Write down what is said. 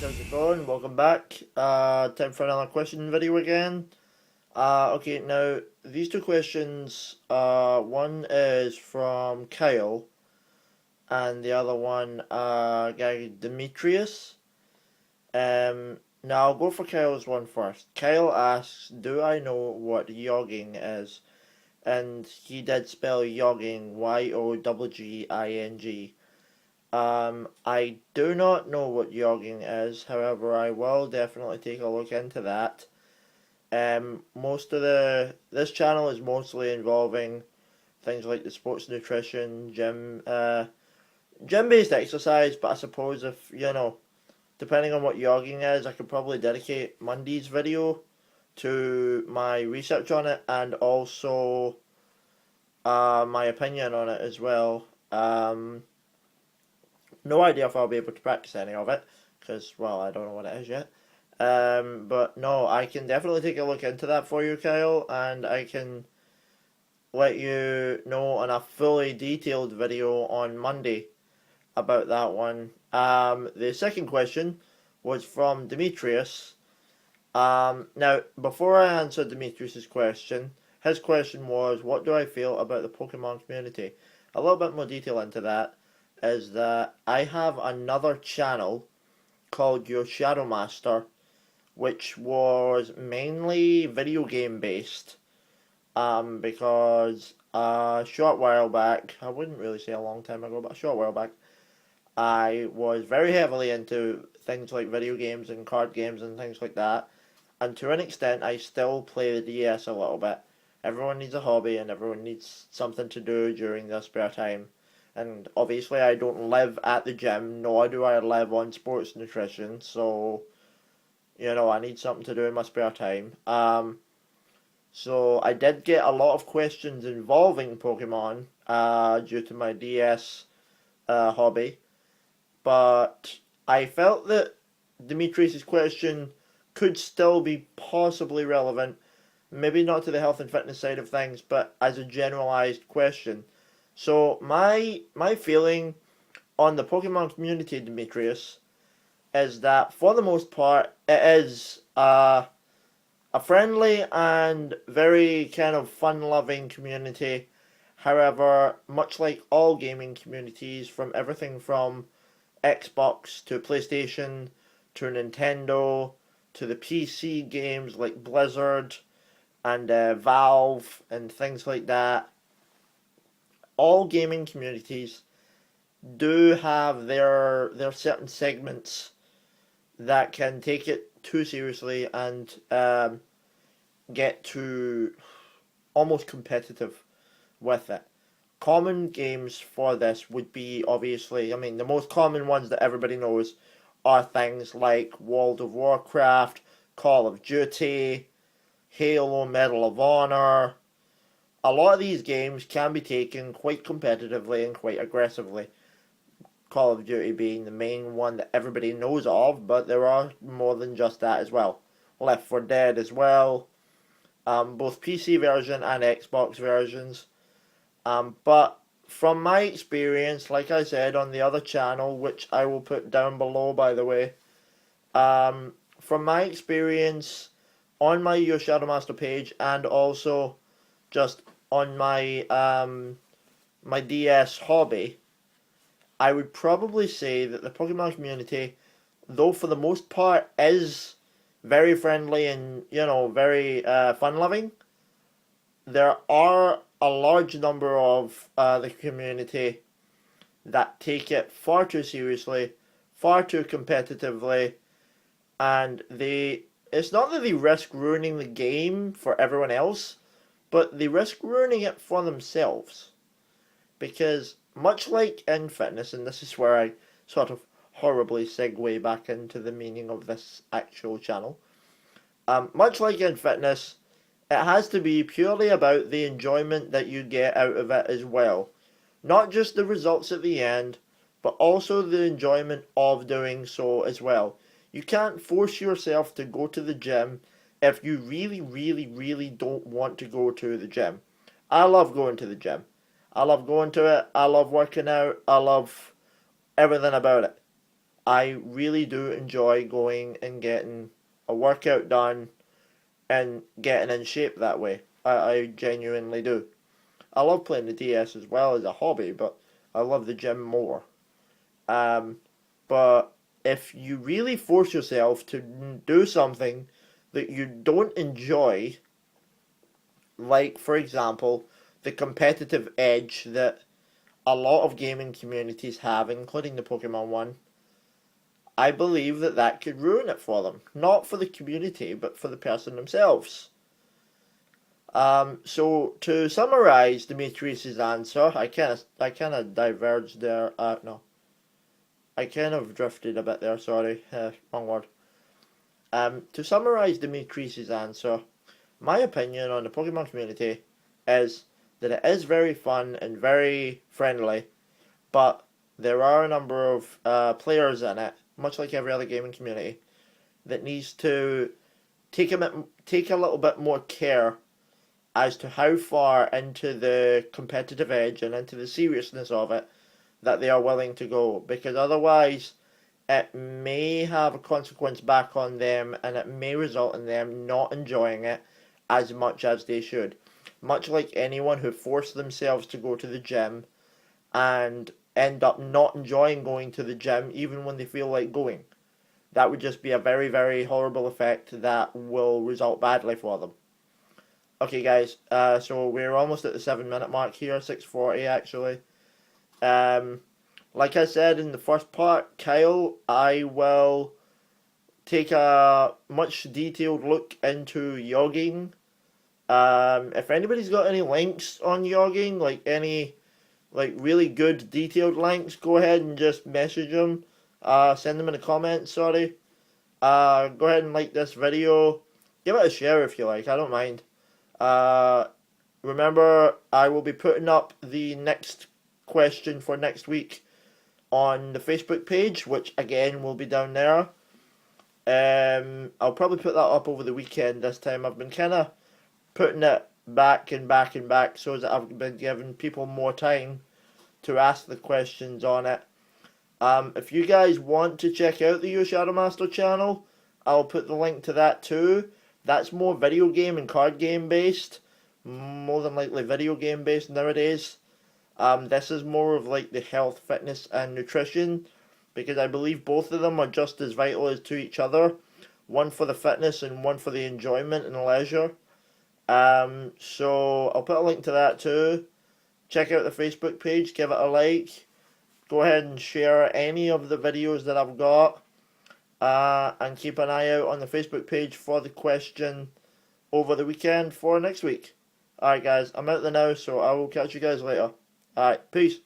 how's it going? Welcome back. Time for another question video again. Okay, now these two questions, one is from Kyle, and the other one, guy Demetrius. Now I'll go for Kyle's one first. Kyle asks, "Do I know what yogging is?" And he did spell yogging, Yogging. I do not know what yogging is, however, I will definitely take a look into that. This channel is mostly involving things like the sports nutrition, gym-based exercise, but I suppose if, depending on what yogging is, I could probably dedicate Monday's video to my research on it and also my opinion on it as well. No idea if I'll be able to practice any of it, because, well, I don't know what it is yet. But no, I can definitely take a look into that for you, Kyle, and I can let you know on a fully detailed video on Monday about that one. The second question was from Demetrius. Now, before I answer Demetrius's question, his question was, what do I feel about the Pokemon community? A little bit more detail into that is that I have another channel called Your Shadow Master, which was mainly video game based, because a short while back, I wouldn't really say a long time ago, but a short while back, I was very heavily into things like video games and card games and things like that, and to an extent I still play the DS a little bit. Everyone needs a hobby and everyone needs something to do during their spare time. And obviously I don't live at the gym, nor do I live on sports nutrition, so, I need something to do in my spare time. So I did get a lot of questions involving Pokemon, due to my DS, hobby, but I felt that Demetrius' question could still be possibly relevant, maybe not to the health and fitness side of things, but as a generalized question. So my feeling on the Pokemon community, Demetrius, is that for the most part it is a friendly and very kind of fun-loving community. However, much like all gaming communities, from everything from Xbox to PlayStation to Nintendo to the PC games like Blizzard and Valve and things like that, all gaming communities do have their certain segments that can take it too seriously and get to almost competitive with it. Common games for this would be, obviously, the most common ones that everybody knows are things like World of Warcraft, Call of Duty, Halo, Medal of Honor. A lot of these games can be taken quite competitively and quite aggressively. Call of Duty being the main one that everybody knows of, but there are more than just that as well. Left 4 Dead as well, both PC version and Xbox versions. But from my experience, like I said on the other channel, which I will put down below by the way, from my experience on my Your Shadow Master page and also just on my my DS hobby, I would probably say that the Pokemon community, though for the most part is very friendly and very fun-loving, there are a large number of the community that take it far too seriously, far too competitively, and it's not that they risk ruining the game for everyone else, but they risk ruining it for themselves. Because much like in fitness, and this is where I sort of horribly segue back into the meaning of this actual channel, much like in fitness, it has to be purely about the enjoyment that you get out of it as well. Not just the results at the end, but also the enjoyment of doing so as well. You can't force yourself to go to the gym if you really, really, really don't want to go to the gym. I love going to the gym. I love going to it. I love working out. I love everything about it. I really do enjoy going and getting a workout done and getting in shape that way. I genuinely do. I love playing the DS as well as a hobby, but I love the gym more. Um, but if you really force yourself to do something that you don't enjoy, like for example, the competitive edge that a lot of gaming communities have, including the Pokemon one, I believe that that could ruin it for them. Not for the community, but for the person themselves. So to summarize Demetrius's answer, I kind of diverged there. No, I kind of drifted a bit there. Sorry, wrong word. To summarize Demetrius's answer, my opinion on the Pokemon community is that it is very fun and very friendly, but there are a number of players in it, much like every other gaming community, that needs to take a little bit more care as to how far into the competitive edge and into the seriousness of it that they are willing to go, because otherwise it may have a consequence back on them and it may result in them not enjoying it as much as they should. Much like anyone who forced themselves to go to the gym and end up not enjoying going to the gym even when they feel like going. That would just be a very, very horrible effect that will result badly for them. Okay, guys, so we're almost at the 7 minute mark here, 6:40 actually. Um, like I said in the first part, Kyle, I will take a much detailed look into yogging. If anybody's got any links on yogging, like any really good detailed links, go ahead and just message them. Send them in the comments, sorry. Go ahead and like this video. Give it a share if you like, I don't mind. Uh, Remember, I will be putting up the next question for next week on the Facebook page, which again will be down there. I'll probably put that up over the weekend this time. I've been kind of putting it back and back and back so that I've been giving people more time to ask the questions on it. If you guys want to check out the Your Shadow Master channel, I'll put the link to that too. That's more video game and card game based. More than likely video game based nowadays. This is more of like the health, fitness and nutrition, because I believe both of them are just as vital as to each other. One for the fitness and one for the enjoyment and leisure. So I'll put a link to that too. Check out the Facebook page, give it a like. Go ahead and share any of the videos that I've got. And keep an eye out on the Facebook page for the question over the weekend for next week. Alright guys, I'm out there now, so I will catch you guys later. Alright, peace.